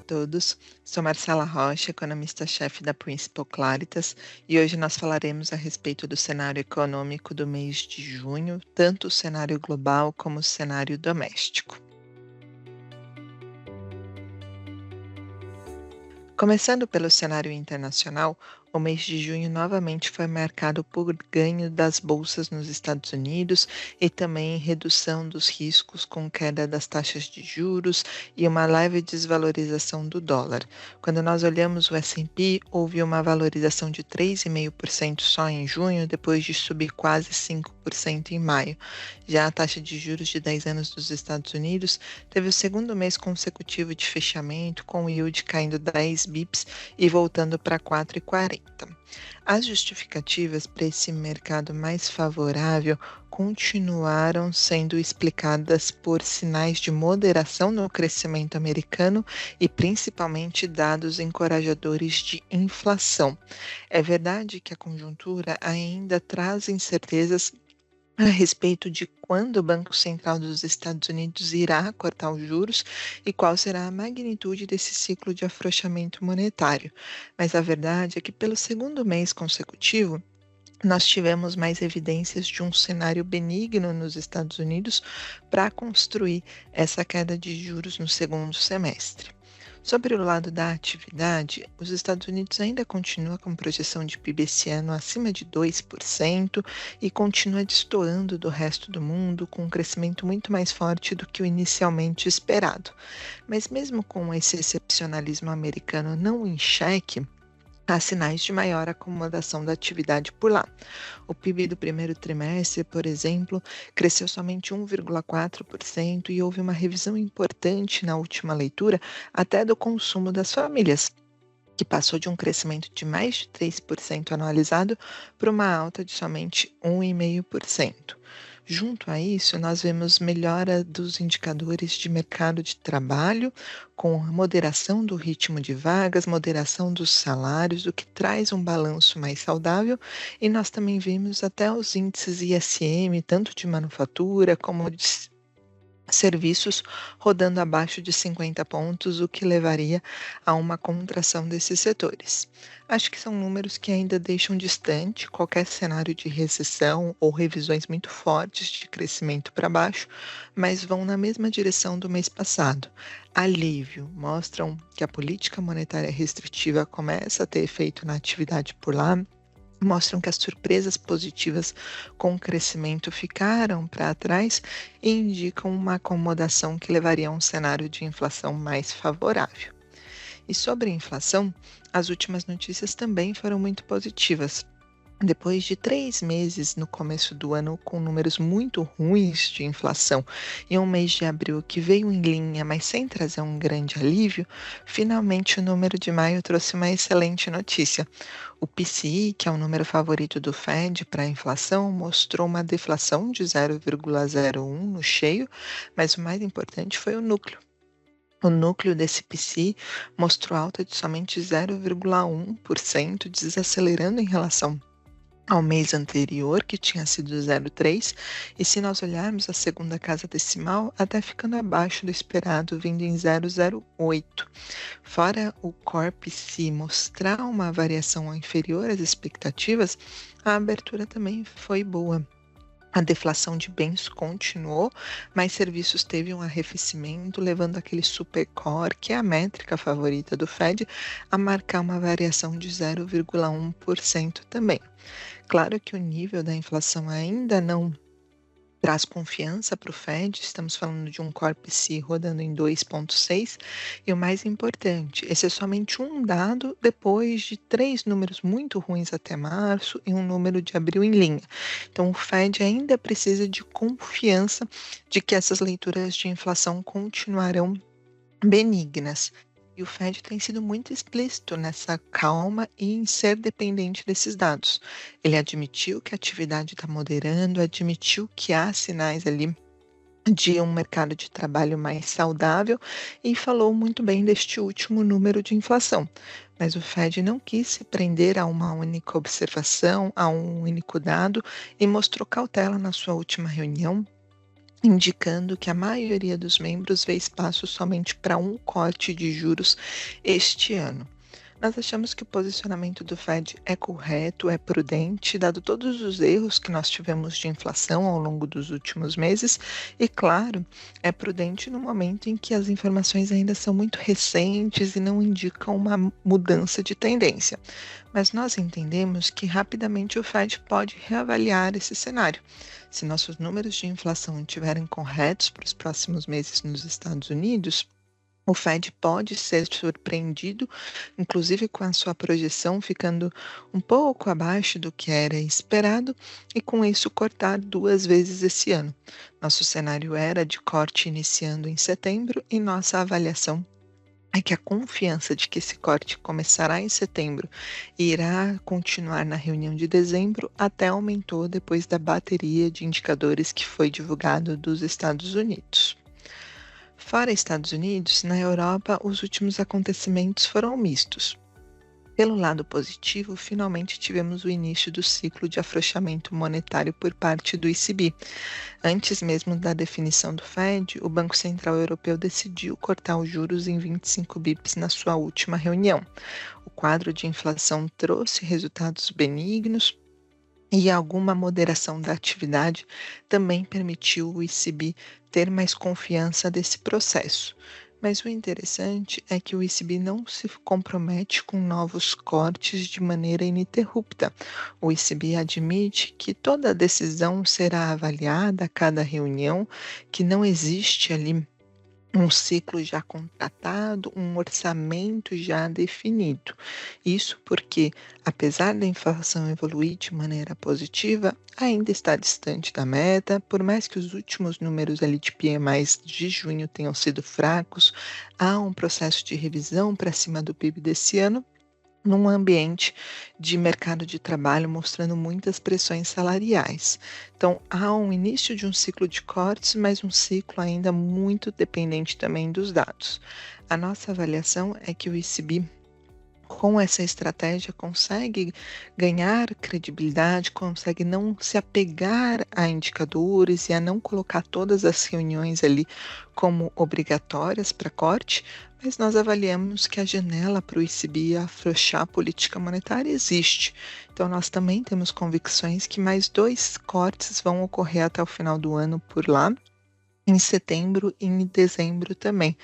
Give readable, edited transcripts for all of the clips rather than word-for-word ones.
todos, sou Marcela Rocha, economista-chefe da Principal Claritas, e hoje nós falaremos a respeito do cenário econômico do mês de junho, tanto o cenário global como o cenário doméstico. Começando pelo cenário internacional, o mês de junho novamente foi marcado por ganho das bolsas nos Estados Unidos e também redução dos riscos com queda das taxas de juros e uma leve desvalorização do dólar. Quando nós olhamos o S&P, houve uma valorização de 3,5% só em junho, depois de subir quase 5% em maio. Já a taxa de juros de 10 anos dos Estados Unidos teve o segundo mês consecutivo de fechamento, com o yield caindo 10 bips e voltando para 4,40. As justificativas para esse mercado mais favorável continuaram sendo explicadas por sinais de moderação no crescimento americano e principalmente dados encorajadores de inflação. É verdade que a conjuntura ainda traz incertezas a respeito de quando o Banco Central dos Estados Unidos irá cortar os juros e qual será a magnitude desse ciclo de afrouxamento monetário. Mas a verdade é que, pelo segundo mês consecutivo, nós tivemos mais evidências de um cenário benigno nos Estados Unidos para construir essa queda de juros no segundo semestre. Sobre o lado da atividade, os Estados Unidos ainda continua com projeção de PIB esse ano acima de 2% e continua destoando do resto do mundo com um crescimento muito mais forte do que o inicialmente esperado. Mas mesmo com esse excepcionalismo americano não em xeque, há sinais de maior acomodação da atividade por lá. O PIB do primeiro trimestre, por exemplo, cresceu somente 1,4% e houve uma revisão importante na última leitura até do consumo das famílias, que passou de um crescimento de mais de 3% anualizado para uma alta de somente 1,5%. Junto a isso, nós vemos melhora dos indicadores de mercado de trabalho, com a moderação do ritmo de vagas, moderação dos salários, o que traz um balanço mais saudável, e nós também vimos até os índices ISM, tanto de manufatura como de serviços rodando abaixo de 50 pontos, o que levaria a uma contração desses setores. Acho que são números que ainda deixam distante qualquer cenário de recessão ou revisões muito fortes de crescimento para baixo, mas vão na mesma direção do mês passado. Alívio, mostram que a política monetária restritiva começa a ter efeito na atividade por lá, mostram que as surpresas positivas com o crescimento ficaram para trás e indicam uma acomodação que levaria a um cenário de inflação mais favorável. E sobre a inflação, as últimas notícias também foram muito positivas. Depois de 3 meses no começo do ano com números muito ruins de inflação e um mês de abril que veio em linha, mas sem trazer um grande alívio, finalmente o número de maio trouxe uma excelente notícia. O PCI, que é o número favorito do Fed para a inflação, mostrou uma deflação de 0,01 no cheio, mas o mais importante foi o núcleo. O núcleo desse PCI mostrou alta de somente 0,1%, desacelerando em relação ao mês anterior, que tinha sido 0,3, e se nós olharmos a segunda casa decimal, até ficando abaixo do esperado, vindo em 0,08. Fora o Corp se mostrar uma variação inferior às expectativas, a abertura também foi boa. A deflação de bens continuou, mas serviços teve um arrefecimento, levando aquele supercore, que é a métrica favorita do Fed, a marcar uma variação de 0,1% também. Claro que o nível da inflação ainda não traz confiança para o Fed, estamos falando de um Core PCI rodando em 2,6, e o mais importante, esse é somente um dado depois de 3 números muito ruins até março e um número de abril em linha. Então o Fed ainda precisa de confiança de que essas leituras de inflação continuarão benignas. E o Fed tem sido muito explícito nessa calma e em ser dependente desses dados. Ele admitiu que a atividade está moderando, admitiu que há sinais ali de um mercado de trabalho mais saudável e falou muito bem deste último número de inflação. Mas o Fed não quis se prender a uma única observação, a um único dado, e mostrou cautela na sua última reunião, indicando que a maioria dos membros vê espaço somente para um corte de juros este ano. Nós achamos que o posicionamento do Fed é correto, é prudente, dado todos os erros que nós tivemos de inflação ao longo dos últimos meses, e, claro, é prudente no momento em que as informações ainda são muito recentes e não indicam uma mudança de tendência. Mas nós entendemos que rapidamente o Fed pode reavaliar esse cenário. Se nossos números de inflação estiverem corretos para os próximos meses nos Estados Unidos, o Fed pode ser surpreendido, inclusive com a sua projeção ficando um pouco abaixo do que era esperado, e com isso cortar 2 vezes esse ano. Nosso cenário era de corte iniciando em setembro, e nossa avaliação é que a confiança de que esse corte começará em setembro e irá continuar na reunião de dezembro até aumentou depois da bateria de indicadores que foi divulgado dos Estados Unidos. Fora Estados Unidos, na Europa, os últimos acontecimentos foram mistos. Pelo lado positivo, finalmente tivemos o início do ciclo de afrouxamento monetário por parte do ECB. Antes mesmo da definição do Fed, o Banco Central Europeu decidiu cortar os juros em 25 bips na sua última reunião. O quadro de inflação trouxe resultados benignos, e alguma moderação da atividade também permitiu o ECB ter mais confiança desse processo. Mas o interessante é que o ECB não se compromete com novos cortes de maneira ininterrupta. O ECB admite que toda decisão será avaliada a cada reunião, que não existe ali um ciclo já contratado, um orçamento já definido. Isso porque, apesar da inflação evoluir de maneira positiva, ainda está distante da meta, por mais que os últimos números ali de PMI de junho tenham sido fracos, há um processo de revisão para cima do PIB desse ano, num ambiente de mercado de trabalho mostrando muitas pressões salariais. Então, há um início de um ciclo de cortes, mas um ciclo ainda muito dependente também dos dados. A nossa avaliação é que o ECB, com essa estratégia, consegue ganhar credibilidade, consegue não se apegar a indicadores e a não colocar todas as reuniões ali como obrigatórias para corte, mas nós avaliamos que a janela para o ECB afrouxar a política monetária existe. Então, nós também temos convicções que mais 2 cortes vão ocorrer até o final do ano por lá, em setembro e em dezembro também.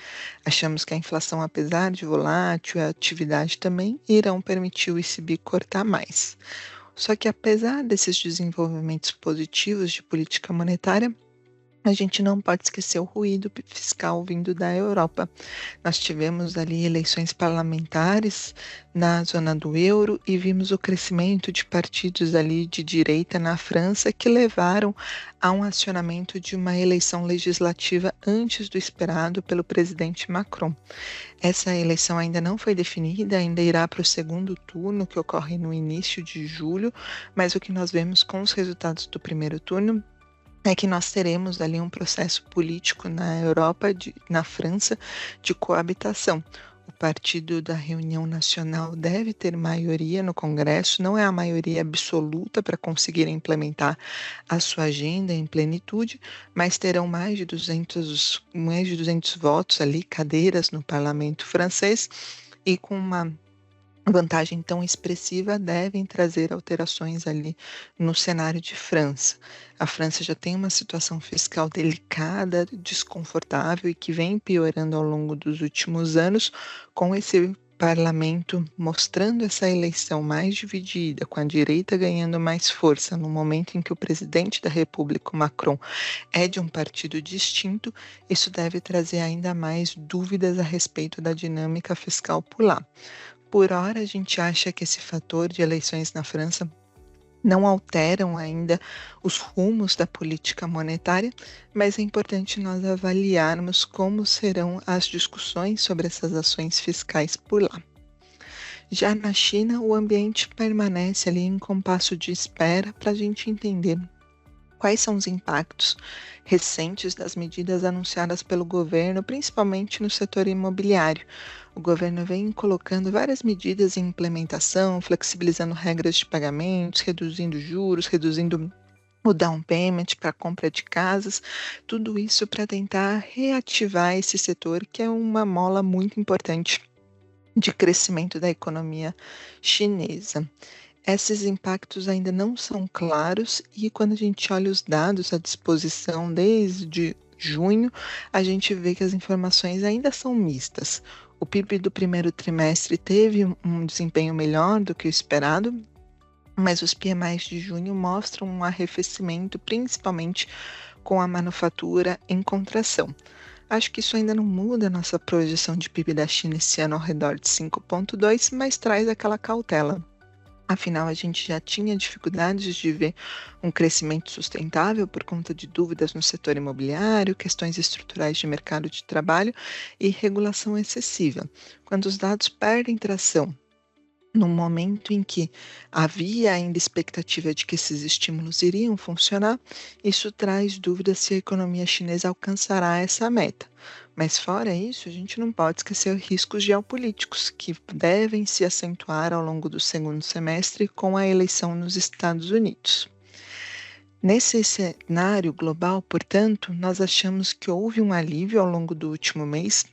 Achamos que a inflação, apesar de volátil, e a atividade também irão permitir o ECB cortar mais. Só que apesar desses desenvolvimentos positivos de política monetária, a gente não pode esquecer o ruído fiscal vindo da Europa. Nós tivemos ali eleições parlamentares na zona do euro e vimos o crescimento de partidos ali de direita na França que levaram a um acionamento de uma eleição legislativa antes do esperado pelo presidente Macron. Essa eleição ainda não foi definida, ainda irá para o segundo turno, que ocorre no início de julho, mas o que nós vemos com os resultados do primeiro turno é que nós teremos ali um processo político na Europa, na França, de coabitação. O Partido da Reunião Nacional deve ter maioria no Congresso, não é a maioria absoluta para conseguir implementar a sua agenda em plenitude, mas terão mais de 200 votos ali, cadeiras no parlamento francês, e com uma vantagem tão expressiva devem trazer alterações ali no cenário de França. A França já tem uma situação fiscal delicada, desconfortável e que vem piorando ao longo dos últimos anos, com esse parlamento mostrando essa eleição mais dividida, com a direita ganhando mais força, no momento em que o presidente da República, Macron, é de um partido distinto, isso deve trazer ainda mais dúvidas a respeito da dinâmica fiscal por lá. Por hora, a gente acha que esse fator de eleições na França não alteram ainda os rumos da política monetária, mas é importante nós avaliarmos como serão as discussões sobre essas ações fiscais por lá. Já na China, o ambiente permanece ali em compasso de espera para a gente entender quais são os impactos recentes das medidas anunciadas pelo governo, principalmente no setor imobiliário. O governo vem colocando várias medidas em implementação, flexibilizando regras de pagamentos, reduzindo juros, reduzindo o down payment para compra de casas, tudo isso para tentar reativar esse setor que é uma mola muito importante de crescimento da economia chinesa. Esses impactos ainda não são claros e quando a gente olha os dados à disposição desde junho, a gente vê que as informações ainda são mistas. O PIB do primeiro trimestre teve um desempenho melhor do que o esperado, mas os PMIs de junho mostram um arrefecimento, principalmente com a manufatura em contração. Acho que isso ainda não muda a nossa projeção de PIB da China esse ano ao redor de 5,2, mas traz aquela cautela. Afinal, a gente já tinha dificuldades de ver um crescimento sustentável por conta de dúvidas no setor imobiliário, questões estruturais de mercado de trabalho e regulação excessiva. Quando os dados perdem tração no momento em que havia ainda expectativa de que esses estímulos iriam funcionar, isso traz dúvidas se a economia chinesa alcançará essa meta. Mas fora isso, a gente não pode esquecer os riscos geopolíticos que devem se acentuar ao longo do segundo semestre com a eleição nos Estados Unidos. Nesse cenário global, portanto, nós achamos que houve um alívio ao longo do último mês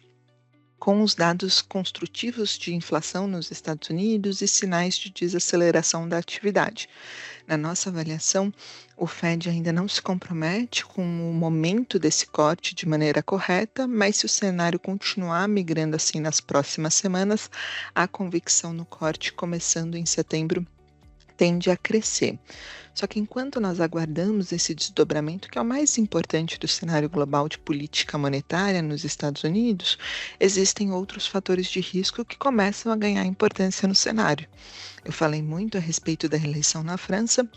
com os dados construtivos de inflação nos Estados Unidos e sinais de desaceleração da atividade. Na nossa avaliação, o Fed ainda não se compromete com o momento desse corte de maneira correta, mas se o cenário continuar migrando assim nas próximas semanas, a convicção no corte começando em setembro tende a crescer. Só que enquanto nós aguardamos esse desdobramento, que é o mais importante do cenário global de política monetária nos Estados Unidos, existem outros fatores de risco que começam a ganhar importância no cenário. Eu falei muito a respeito da eleição na França,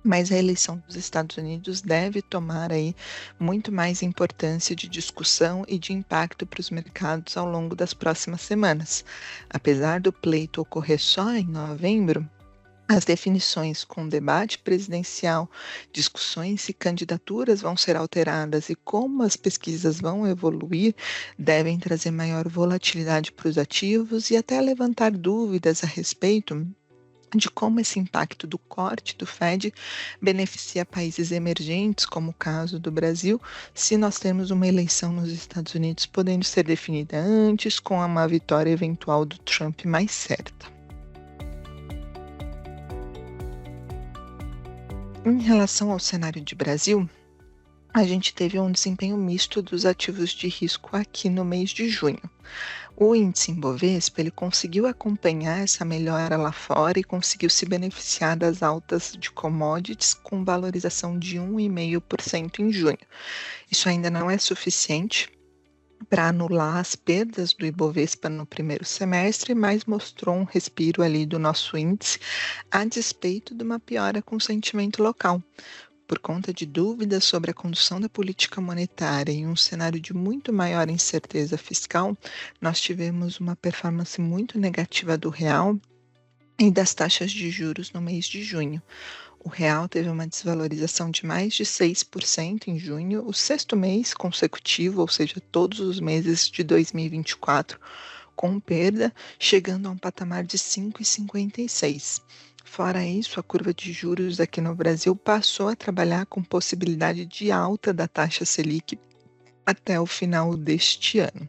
mas a eleição dos Estados Unidos deve tomar aí muito mais importância de discussão e de impacto para os mercados ao longo das próximas semanas. Apesar do pleito ocorrer só em novembro, as definições com debate presidencial, discussões se candidaturas vão ser alteradas e como as pesquisas vão evoluir, devem trazer maior volatilidade para os ativos e até levantar dúvidas a respeito de como esse impacto do corte do Fed beneficia países emergentes, como o caso do Brasil, se nós temos uma eleição nos Estados Unidos podendo ser definida antes, com uma vitória eventual do Trump mais certa. Em relação ao cenário de Brasil, a gente teve um desempenho misto dos ativos de risco aqui no mês de junho. O índice Ibovespa, ele conseguiu acompanhar essa melhora lá fora e conseguiu se beneficiar das altas de commodities com valorização de 1,5% em junho. Isso ainda não é suficiente para anular as perdas do Ibovespa no primeiro semestre, mas mostrou um respiro ali do nosso índice, a despeito de uma piora com o sentimento local. Por conta de dúvidas sobre a condução da política monetária e um cenário de muito maior incerteza fiscal, nós tivemos uma performance muito negativa do real e das taxas de juros no mês de junho. O real teve uma desvalorização de mais de 6% em junho, o sexto mês consecutivo, ou seja, todos os meses de 2024, com perda, chegando a um patamar de 5,56. Fora isso, a curva de juros aqui no Brasil passou a trabalhar com possibilidade de alta da taxa Selic até o final deste ano.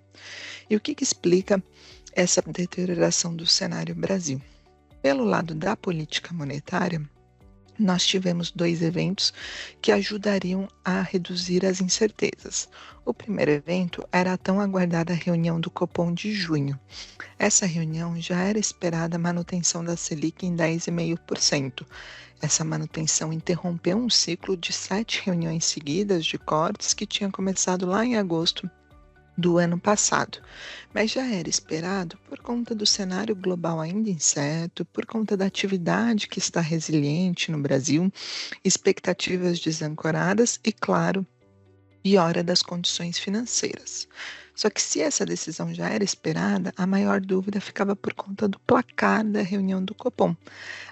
E o que explica essa deterioração do cenário Brasil? Pelo lado da política monetária, nós tivemos dois eventos que ajudariam a reduzir as incertezas. O primeiro evento era a tão aguardada reunião do Copom de junho. Essa reunião já era esperada a manutenção da Selic em 10,5%. Essa manutenção interrompeu um ciclo de 7 reuniões seguidas de cortes que tinha começado lá em agosto do ano passado, mas já era esperado por conta do cenário global ainda incerto, por conta da atividade que está resiliente no Brasil, expectativas desancoradas e, claro, piora das condições financeiras. Só que se essa decisão já era esperada, a maior dúvida ficava por conta do placar da reunião do Copom.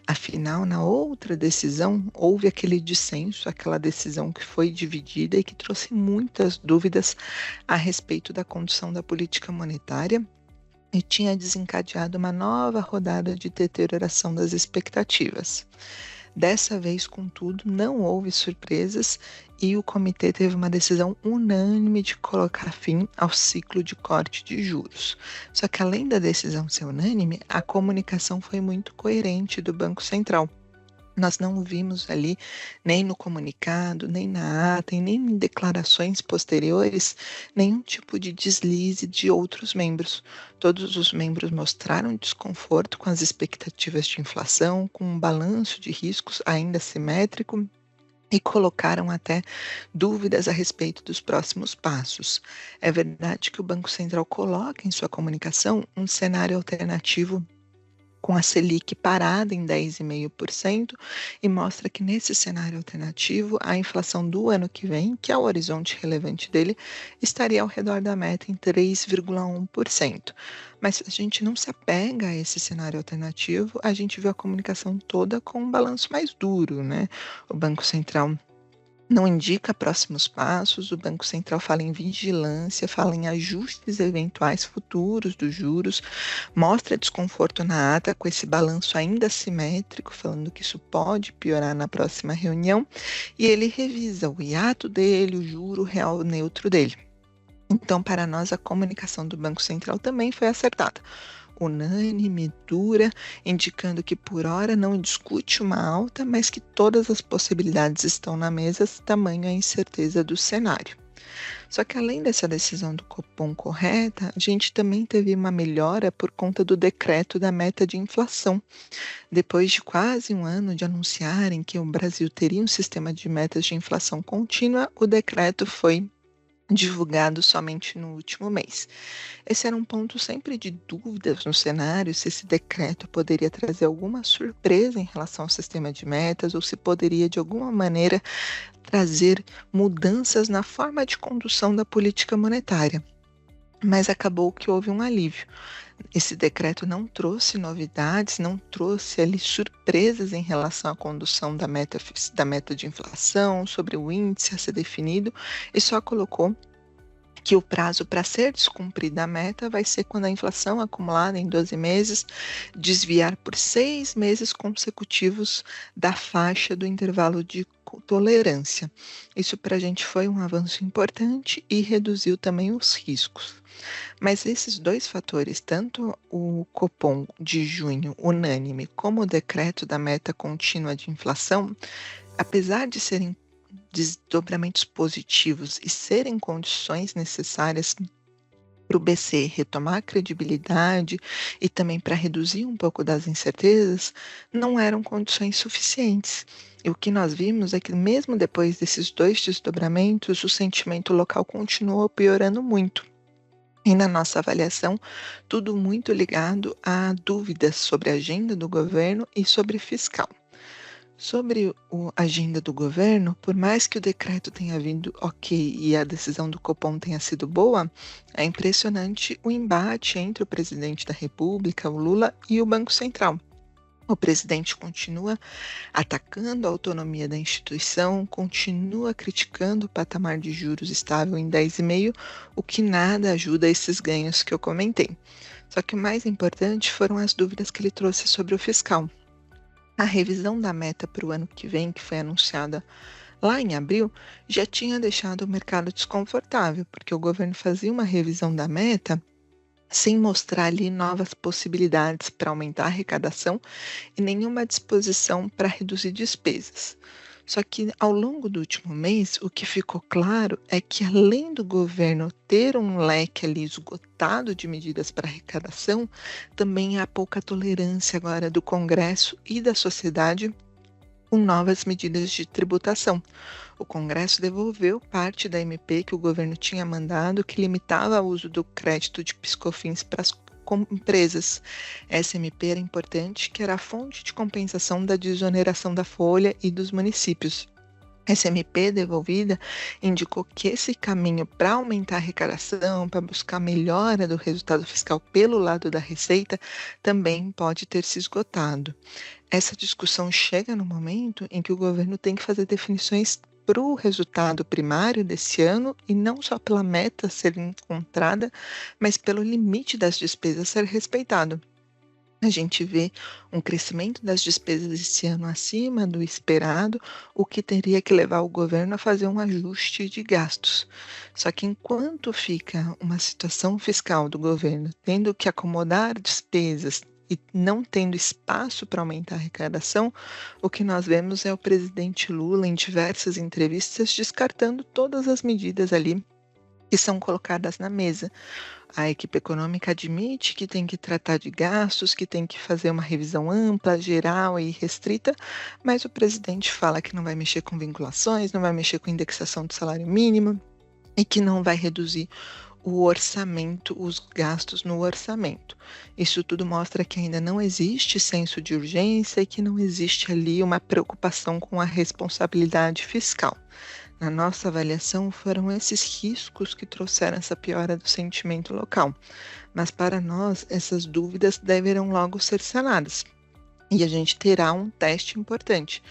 Afinal, na outra decisão, houve aquele dissenso, aquela decisão que foi dividida e que trouxe muitas dúvidas a respeito da condução da política monetária e tinha desencadeado uma nova rodada de deterioração das expectativas. Dessa vez, contudo, não houve surpresas e o comitê teve uma decisão unânime de colocar fim ao ciclo de corte de juros. Só que, além da decisão ser unânime, a comunicação foi muito coerente do Banco Central. Nós não vimos ali, nem no comunicado, nem na ata, e nem em declarações posteriores, nenhum tipo de deslize de outros membros. Todos os membros mostraram desconforto com as expectativas de inflação, com um balanço de riscos ainda simétrico e colocaram até dúvidas a respeito dos próximos passos. É verdade que o Banco Central coloca em sua comunicação um cenário alternativo com a Selic parada em 10,5% e mostra que nesse cenário alternativo, a inflação do ano que vem, que é o horizonte relevante dele, estaria ao redor da meta em 3,1%. Mas a gente não se apega a esse cenário alternativo, a gente viu a comunicação toda com um balanço mais duro, né? O Banco Central não indica próximos passos, o Banco Central fala em vigilância, fala em ajustes eventuais futuros dos juros, mostra desconforto na ata com esse balanço ainda assimétrico, falando que isso pode piorar na próxima reunião, e ele revisa o hiato dele, o juro real neutro dele. Então, para nós, a comunicação do Banco Central também foi acertada, unânime, dura, indicando que por hora não discute uma alta, mas que todas as possibilidades estão na mesa, tamanho a incerteza do cenário. Só que além dessa decisão do Copom correta, a gente também teve uma melhora por conta do decreto da meta de inflação. Depois de quase um ano de anunciarem que o Brasil teria um sistema de metas de inflação contínua, o decreto foi divulgado somente no último mês. Esse era um ponto sempre de dúvidas no cenário, se esse decreto poderia trazer alguma surpresa em relação ao sistema de metas ou se poderia, de alguma maneira, trazer mudanças na forma de condução da política monetária. Mas acabou que houve um alívio. Esse decreto não trouxe novidades, não trouxe ali surpresas em relação à condução da meta de inflação, sobre o índice a ser definido, e só colocou que o prazo para ser descumprida a meta vai ser quando a inflação acumulada em 12 meses desviar por 6 meses consecutivos da faixa do intervalo de tolerância. Isso para a gente foi um avanço importante e reduziu também os riscos. Mas esses dois fatores, tanto o Copom de junho unânime como o decreto da meta contínua de inflação, apesar de serem desdobramentos positivos e serem condições necessárias para o BC retomar a credibilidade e também para reduzir um pouco das incertezas, não eram condições suficientes. E o que nós vimos é que, mesmo depois desses dois desdobramentos, o sentimento local continuou piorando muito. E na nossa avaliação, tudo muito ligado a dúvidas sobre a agenda do governo e sobre fiscal. Sobre a agenda do governo, por mais que o decreto tenha vindo ok e a decisão do Copom tenha sido boa, é impressionante o embate entre o presidente da República, o Lula, e o Banco Central. O presidente continua atacando a autonomia da instituição, continua criticando o patamar de juros estável em 10,5, o que nada ajuda a esses ganhos que eu comentei. Só que o mais importante foram as dúvidas que ele trouxe sobre o fiscal. A revisão da meta para o ano que vem, que foi anunciada lá em abril, já tinha deixado o mercado desconfortável, porque o governo fazia uma revisão da meta sem mostrar ali novas possibilidades para aumentar a arrecadação e nenhuma disposição para reduzir despesas. Só que ao longo do último mês, o que ficou claro é que, além do governo ter um leque ali esgotado de medidas para arrecadação, também há pouca tolerância agora do Congresso e da sociedade com novas medidas de tributação. O Congresso devolveu parte da MP que o governo tinha mandado, que limitava o uso do crédito de PiscoFins para as empresas. Essa MP era importante, que era a fonte de compensação da desoneração da folha e dos municípios. Essa MP devolvida indicou que esse caminho para aumentar a arrecadação, para buscar melhora do resultado fiscal pelo lado da receita, também pode ter se esgotado. Essa discussão chega no momento em que o governo tem que fazer definições para o resultado primário desse ano e não só pela meta ser encontrada, mas pelo limite das despesas ser respeitado. a gente vê um crescimento das despesas esse ano acima do esperado, o que teria que levar o governo a fazer um ajuste de gastos. Só que enquanto fica uma situação fiscal do governo tendo que acomodar despesas e não tendo espaço para aumentar a arrecadação, o que nós vemos é o presidente Lula, em diversas entrevistas, descartando todas as medidas ali que são colocadas na mesa. A equipe econômica admite que tem que tratar de gastos, que tem que fazer uma revisão ampla, geral e restrita, mas o presidente fala que não vai mexer com vinculações, não vai mexer com indexação do salário mínimo e que não vai reduzir o orçamento, os gastos no orçamento. Isso tudo mostra que ainda não existe senso de urgência e que não existe ali uma preocupação com a responsabilidade fiscal. Na nossa avaliação, foram esses riscos que trouxeram essa piora do sentimento local, mas para nós, essas dúvidas deverão logo ser sanadas. E a gente terá um teste importante.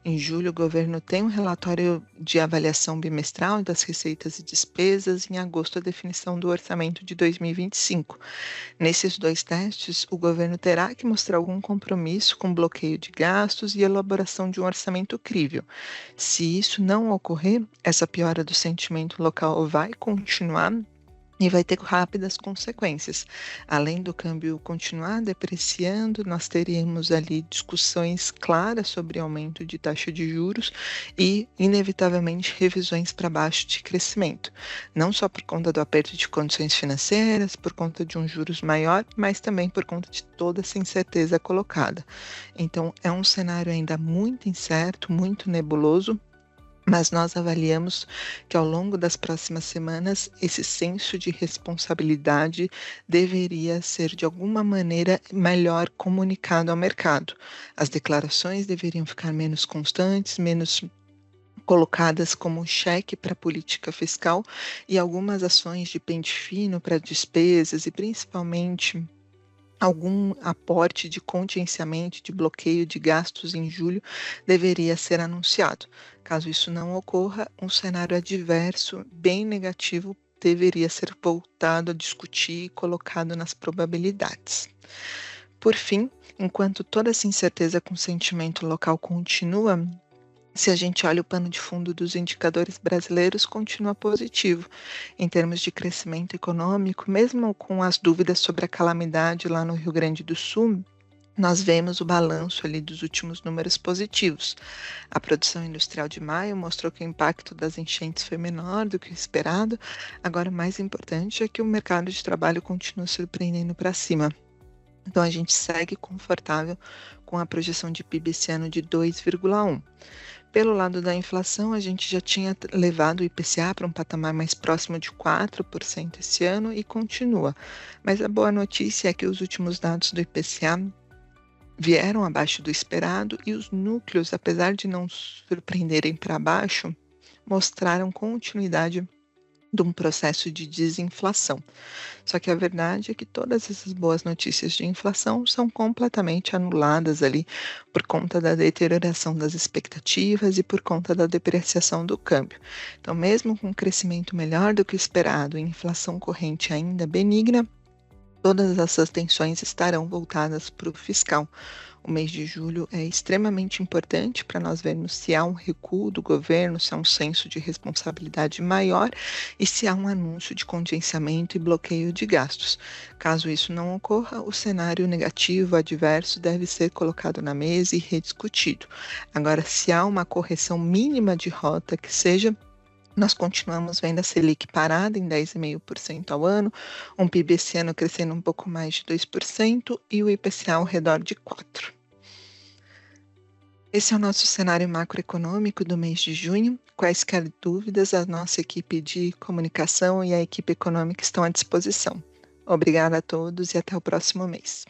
Em julho, o governo tem um relatório de avaliação bimestral das receitas e despesas, em agosto, a definição do orçamento de 2025. Nesses dois testes, o governo terá que mostrar algum compromisso com bloqueio de gastos e elaboração de um orçamento crível. Se isso não ocorrer, essa piora do sentimento local vai continuar e vai ter rápidas consequências. Além do câmbio continuar depreciando, nós teríamos ali discussões claras sobre aumento de taxa de juros e, inevitavelmente, revisões para baixo de crescimento. Não só por conta do aperto de condições financeiras, por conta de um juros maior, mas também por conta de toda essa incerteza colocada. Então, é um cenário ainda muito incerto, muito nebuloso, mas nós avaliamos que ao longo das próximas semanas esse senso de responsabilidade deveria ser de alguma maneira melhor comunicado ao mercado. As declarações deveriam ficar menos constantes, menos colocadas como cheque para a política fiscal e algumas ações de pente fino para despesas e principalmente algum aporte de contingenciamento, de bloqueio de gastos em julho deveria ser anunciado. Caso isso não ocorra, um cenário adverso, bem negativo, deveria ser voltado a discutir e colocado nas probabilidades. Por fim, enquanto toda essa incerteza com o sentimento local continua, se a gente olha o pano de fundo dos indicadores brasileiros, continua positivo em termos de crescimento econômico, mesmo com as dúvidas sobre a calamidade lá no Rio Grande do Sul. Nós vemos o balanço ali dos últimos números positivos. A produção industrial de maio mostrou que o impacto das enchentes foi menor do que o esperado. Agora, o mais importante é que o mercado de trabalho continua surpreendendo para cima. Então, a gente segue confortável com a projeção de PIB esse ano de 2,1. Pelo lado da inflação, a gente já tinha levado o IPCA para um patamar mais próximo de 4% esse ano e continua. Mas a boa notícia é que os últimos dados do IPCA vieram abaixo do esperado e os núcleos, apesar de não surpreenderem para baixo, mostraram continuidade de um processo de desinflação. Só que a verdade é que todas essas boas notícias de inflação são completamente anuladas ali por conta da deterioração das expectativas e por conta da depreciação do câmbio. Então, mesmo com um crescimento melhor do que esperado e inflação corrente ainda benigna, todas essas tensões estarão voltadas para o fiscal. O mês de julho é extremamente importante para nós vermos se há um recuo do governo, se há um senso de responsabilidade maior e se há um anúncio de contingenciamento e bloqueio de gastos. Caso isso não ocorra, o cenário negativo, adverso, deve ser colocado na mesa e rediscutido. Agora, se há uma correção mínima de rota que seja, nós continuamos vendo a Selic parada em 10,5% ao ano, um PIB esse ano crescendo um pouco mais de 2% e o IPCA ao redor de 4%. Esse é o nosso cenário macroeconômico do mês de junho. Quaisquer dúvidas, a nossa equipe de comunicação e a equipe econômica estão à disposição. Obrigada a todos e até o próximo mês.